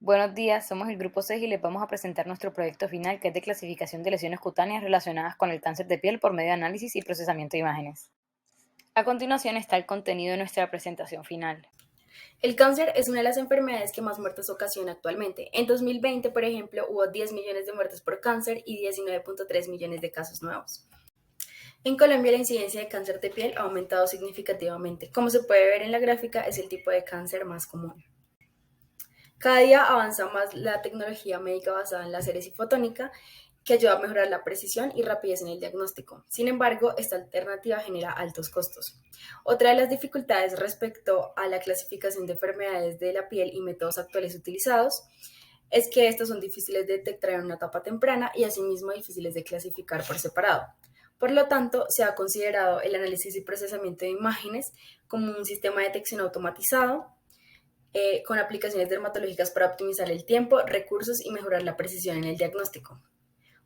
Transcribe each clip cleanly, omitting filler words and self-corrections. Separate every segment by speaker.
Speaker 1: Buenos días, somos el grupo 6 y les vamos a presentar nuestro proyecto final que es de clasificación de lesiones cutáneas relacionadas con el cáncer de piel por medio de análisis y procesamiento de imágenes. A continuación está el contenido de nuestra presentación final.
Speaker 2: El cáncer es una de las enfermedades que más muertes ocasiona actualmente. En 2020, por ejemplo, hubo 10 millones de muertes por cáncer y 19.3 millones de casos nuevos. En Colombia, la incidencia de cáncer de piel ha aumentado significativamente. Como se puede ver en la gráfica, es el tipo de cáncer más común. Cada día avanza más la tecnología médica basada en láseres y fotónica, que ayuda a mejorar la precisión y rapidez en el diagnóstico. Sin embargo, esta alternativa genera altos costos. Otra de las dificultades respecto a la clasificación de enfermedades de la piel y métodos actuales utilizados es que estos son difíciles de detectar en una etapa temprana y asimismo difíciles de clasificar por separado. Por lo tanto, se ha considerado el análisis y procesamiento de imágenes como un sistema de detección automatizado con aplicaciones dermatológicas para optimizar el tiempo, recursos y mejorar la precisión en el diagnóstico.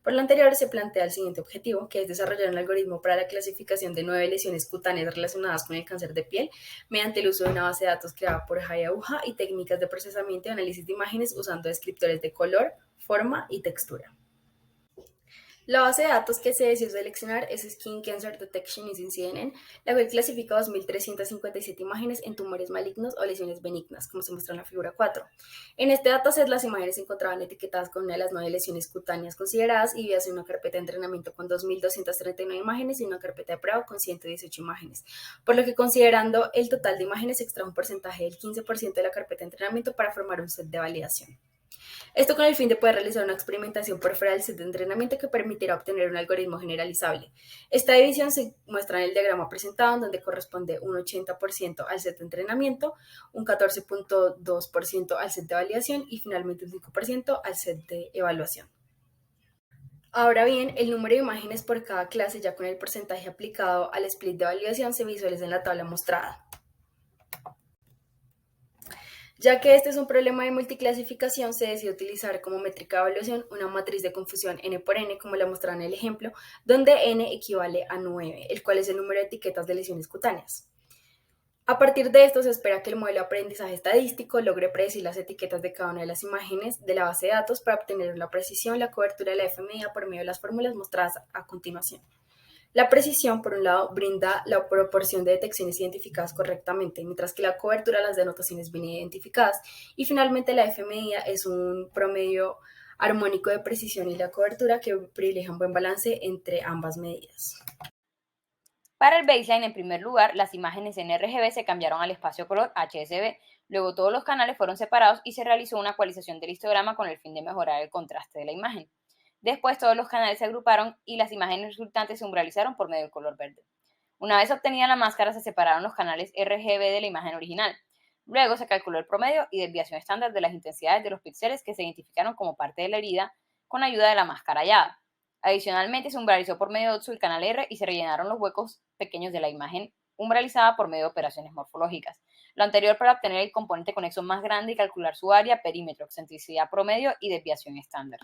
Speaker 2: Por lo anterior, se plantea el siguiente objetivo, que es desarrollar un algoritmo para la clasificación de 9 lesiones cutáneas relacionadas con el cáncer de piel mediante el uso de una base de datos creada por Hayabusa y técnicas de procesamiento y análisis de imágenes usando descriptores de color, forma y textura. La base de datos que se decidió seleccionar es Skin Cancer Detection Using CNN, la cual clasifica 2.357 imágenes en tumores malignos o lesiones benignas, como se muestra en la figura 4. En este dataset, las imágenes se encontraban etiquetadas con una de las 9 lesiones cutáneas consideradas y vividas en una carpeta de entrenamiento con 2.239 imágenes y una carpeta de prueba con 118 imágenes, por lo que considerando el total de imágenes se extrae un porcentaje del 15% de la carpeta de entrenamiento para formar un set de validación. Esto con el fin de poder realizar una experimentación por fuera del set de entrenamiento que permitirá obtener un algoritmo generalizable. Esta división se muestra en el diagrama presentado, en donde corresponde un 80% al set de entrenamiento, un 14.2% al set de validación y finalmente un 5% al set de evaluación. Ahora bien, el número de imágenes por cada clase, ya con el porcentaje aplicado al split de validación, se visualiza en la tabla mostrada. Ya que este es un problema de multiclasificación, se decide utilizar como métrica de evaluación una matriz de confusión n por n, como la mostraba en el ejemplo, donde n equivale a 9, el cual es el número de etiquetas de lesiones cutáneas. A partir de esto, se espera que el modelo de aprendizaje estadístico logre predecir las etiquetas de cada una de las imágenes de la base de datos para obtener la precisión y la cobertura de la FMIA por medio de las fórmulas mostradas a continuación. La precisión, por un lado, brinda la proporción de detecciones identificadas correctamente, mientras que la cobertura las denotaciones bien identificadas. Y finalmente, la F-medida es un promedio armónico de precisión y la cobertura que privilegia un buen balance entre ambas medidas.
Speaker 1: Para el baseline, en primer lugar, las imágenes en RGB se cambiaron al espacio color HSV. Luego todos los canales fueron separados y se realizó una ecualización del histograma con el fin de mejorar el contraste de la imagen. Después todos los canales se agruparon y las imágenes resultantes se umbralizaron por medio del color verde. Una vez obtenida la máscara, se separaron los canales RGB de la imagen original. Luego se calculó el promedio y desviación estándar de las intensidades de los píxeles que se identificaron como parte de la herida con ayuda de la máscara hallada. Adicionalmente, se umbralizó por medio de OTSU el canal R y se rellenaron los huecos pequeños de la imagen umbralizada por medio de operaciones morfológicas. Lo anterior para obtener el componente conexo más grande y calcular su área, perímetro, excentricidad promedio y desviación estándar.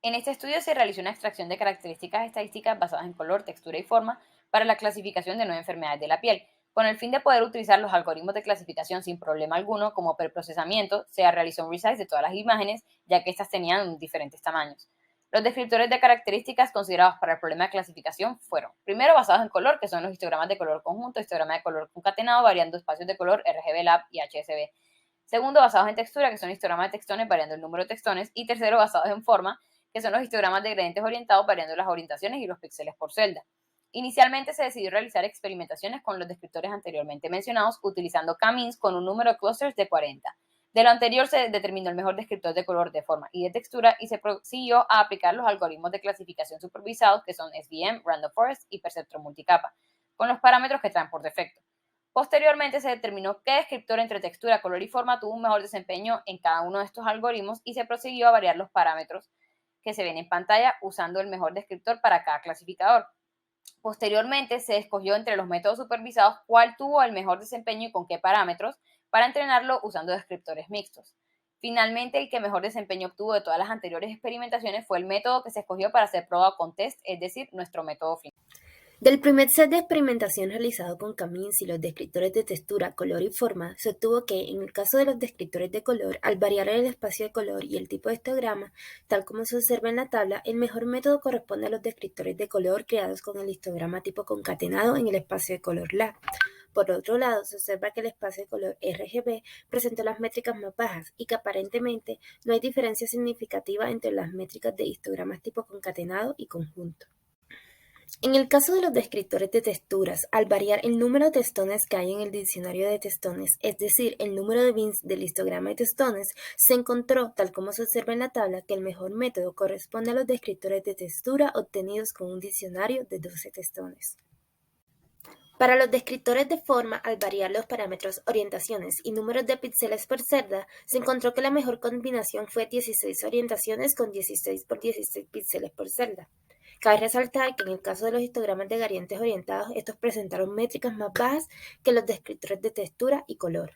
Speaker 1: En este estudio se realizó una extracción de características estadísticas basadas en color, textura y forma para la clasificación de 9 enfermedades de la piel. Con el fin de poder utilizar los algoritmos de clasificación sin problema alguno, como preprocesamiento, se realizó un resize de todas las imágenes, ya que estas tenían diferentes tamaños. Los descriptores de características considerados para el problema de clasificación fueron, primero, basados en color, que son los histogramas de color conjunto, histograma de color concatenado, variando espacios de color RGB Lab y HSV. Segundo, basados en textura, que son histogramas de textones, variando el número de textones. Y tercero, basados en forma, que son los histogramas de gradientes orientados, variando las orientaciones y los píxeles por celda. Inicialmente se decidió realizar experimentaciones con los descriptores anteriormente mencionados, utilizando K-means con un número de clusters de 40. De lo anterior se determinó el mejor descriptor de color, de forma y de textura, y se prosiguió a aplicar los algoritmos de clasificación supervisados, que son SVM, Random Forest y Perceptron multicapa, con los parámetros que traen por defecto. Posteriormente se determinó qué descriptor entre textura, color y forma tuvo un mejor desempeño en cada uno de estos algoritmos y se prosiguió a variar los parámetros que se ven en pantalla usando el mejor descriptor para cada clasificador. Posteriormente se escogió entre los métodos supervisados cuál tuvo el mejor desempeño y con qué parámetros para entrenarlo usando descriptores mixtos. Finalmente, el que mejor desempeño obtuvo de todas las anteriores experimentaciones fue el método que se escogió para hacer prueba con test, es decir, nuestro método final.
Speaker 2: Del primer set de experimentación realizado con Camins y los descriptores de textura, color y forma, se obtuvo que, en el caso de los descriptores de color, al variar el espacio de color y el tipo de histograma, tal como se observa en la tabla, el mejor método corresponde a los descriptores de color creados con el histograma tipo concatenado en el espacio de color lab. Por otro lado, se observa que el espacio de color RGB presentó las métricas más bajas y que aparentemente no hay diferencia significativa entre las métricas de histogramas tipo concatenado y conjunto. En el caso de los descriptores de texturas, al variar el número de testones que hay en el diccionario de testones, es decir, el número de bins del histograma de testones, se encontró, tal como se observa en la tabla, que el mejor método corresponde a los descriptores de textura obtenidos con un diccionario de 12 testones. Para los descriptores de forma, al variar los parámetros, orientaciones y números de píxeles por celda, se encontró que la mejor combinación fue 16 orientaciones con 16 por 16 píxeles por celda. Cabe resaltar que en el caso de los histogramas de gradientes orientados, estos presentaron métricas más bajas que los descriptores de textura y color.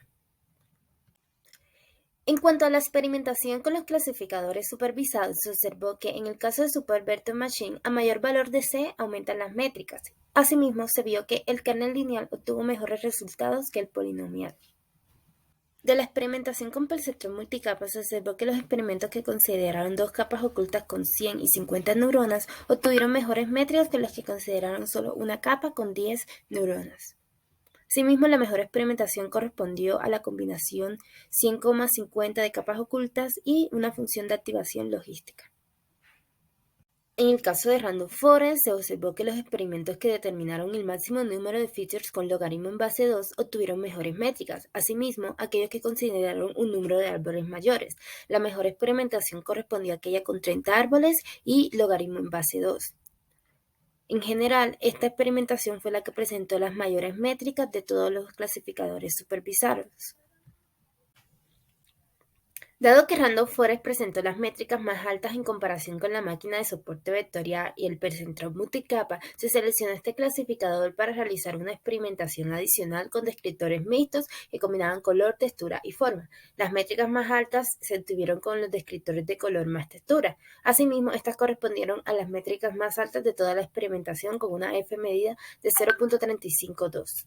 Speaker 2: En cuanto a la experimentación con los clasificadores supervisados, se observó que en el caso de Super Vector Machine, a mayor valor de C aumentan las métricas. Asimismo, se vio que el kernel lineal obtuvo mejores resultados que el polinomial. De la experimentación con perceptrón multicapa se observó que los experimentos que consideraron dos capas ocultas con 100 y 50 neuronas obtuvieron mejores métricas que los que consideraron solo una capa con 10 neuronas. Asimismo, la mejor experimentación correspondió a la combinación 100,50 de capas ocultas y una función de activación logística. En el caso de Random Forest, se observó que los experimentos que determinaron el máximo número de features con logaritmo en base 2 obtuvieron mejores métricas. Asimismo, aquellos que consideraron un número de árboles mayores. La mejor experimentación correspondió a aquella con 30 árboles y logaritmo en base 2. En general, esta experimentación fue la que presentó las mayores métricas de todos los clasificadores supervisados. Dado que Random Forest presentó las métricas más altas en comparación con la máquina de soporte vectorial y el percentrón multicapa, se seleccionó este clasificador para realizar una experimentación adicional con descriptores mixtos que combinaban color, textura y forma. Las métricas más altas se obtuvieron con los descriptores de color más textura. Asimismo, estas correspondieron a las métricas más altas de toda la experimentación con una F medida de 0.352.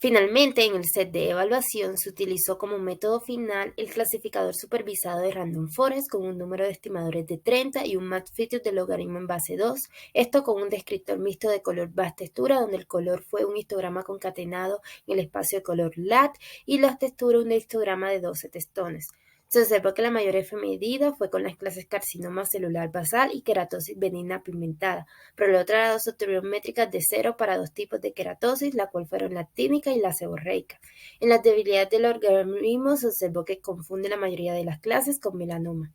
Speaker 2: Finalmente, en el set de evaluación se utilizó como método final el clasificador supervisado de Random Forest con un número de estimadores de 30 y un match feature de logaritmo en base 2, esto con un descriptor mixto de color base textura, donde el color fue un histograma concatenado en el espacio de color lat y la textura un histograma de 12 testones. Se observó que la mayor F medida fue con las clases carcinoma celular basal y queratosis benigna pigmentada. Por el otro lado, se obtuvieron métricas de 0 para dos tipos de queratosis, la cual fueron la actínica y la seborreica. En las debilidades del organismo se observó que confunde la mayoría de las clases con melanoma.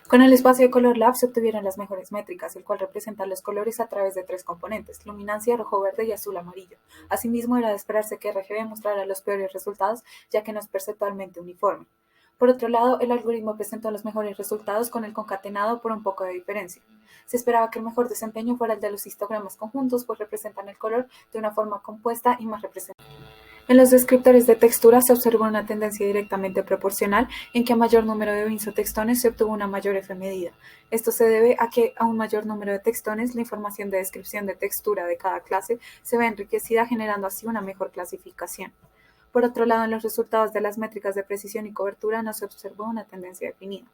Speaker 3: Con el espacio de color lab se obtuvieron las mejores métricas, el cual representa los colores a través de tres componentes: luminancia, rojo, verde y azul amarillo. Asimismo, era de esperarse que RGB mostrara los peores resultados, ya que no es perceptualmente uniforme. Por otro lado, el algoritmo presentó los mejores resultados con el concatenado por un poco de diferencia. Se esperaba que el mejor desempeño fuera el de los histogramas conjuntos, pues representan el color de una forma compuesta y más representativa. En los descriptores de textura se observó una tendencia directamente proporcional en que a mayor número de bins o textones se obtuvo una mayor F medida. Esto se debe a que a un mayor número de textones la información de descripción de textura de cada clase se ve enriquecida, generando así una mejor clasificación. Por otro lado, en los resultados de las métricas de precisión y cobertura no se observó una tendencia definida.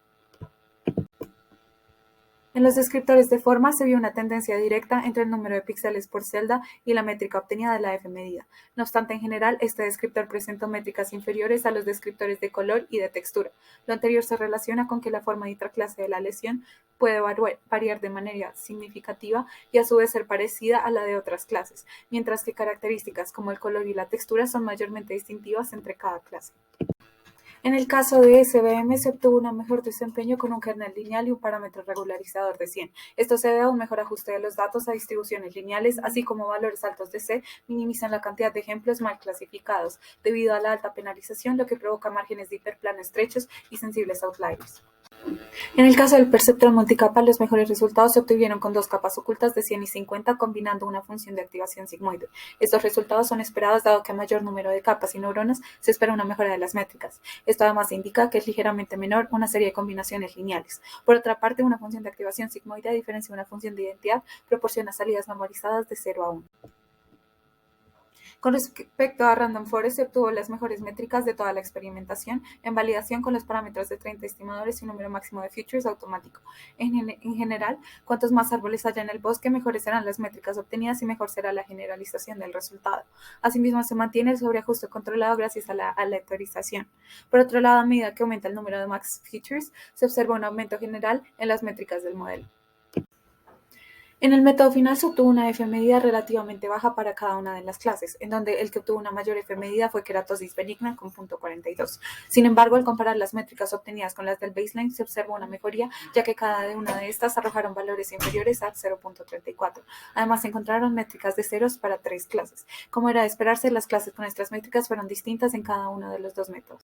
Speaker 3: En los descriptores de forma se vio una tendencia directa entre el número de píxeles por celda y la métrica obtenida de la F medida. No obstante, en general, este descriptor presentó métricas inferiores a los descriptores de color y de textura. Lo anterior se relaciona con que la forma de intraclase de la lesión puede variar de manera significativa y a su vez ser parecida a la de otras clases, mientras que características como el color y la textura son mayormente distintivas entre cada clase. En el caso de SVM se obtuvo un mejor desempeño con un kernel lineal y un parámetro regularizador de 100. Esto se debe a un mejor ajuste de los datos a distribuciones lineales, así como valores altos de C minimizan la cantidad de ejemplos mal clasificados, debido a la alta penalización, lo que provoca márgenes de hiperplano estrechos y sensibles a outliers. En el caso del perceptrón multicapa, los mejores resultados se obtuvieron con dos capas ocultas de 100 y 50 combinando una función de activación sigmoide. Estos resultados son esperados dado que a mayor número de capas y neuronas se espera una mejora de las métricas. Esto además indica que es ligeramente menor una serie de combinaciones lineales. Por otra parte, una función de activación sigmoide, a diferencia de una función de identidad, proporciona salidas normalizadas de 0 a 1. Con respecto a Random Forest, se obtuvo las mejores métricas de toda la experimentación en validación con los parámetros de 30 estimadores y un número máximo de features automático. En general, cuantos más árboles haya en el bosque, mejores serán las métricas obtenidas y mejor será la generalización del resultado. Asimismo, se mantiene el sobreajuste controlado gracias a la aleatorización. Por otro lado, a medida que aumenta el número de max features, se observa un aumento general en las métricas del modelo. En el método final se obtuvo una F medida relativamente baja para cada una de las clases, en donde el que obtuvo una mayor F medida fue queratosis benigna con .42. Sin embargo, al comparar las métricas obtenidas con las del baseline, se observa una mejoría, ya que cada una de estas arrojaron valores inferiores a 0.34. Además, se encontraron métricas de ceros para 3 clases. Como era de esperarse, las clases con estas métricas fueron distintas en cada uno de los dos métodos.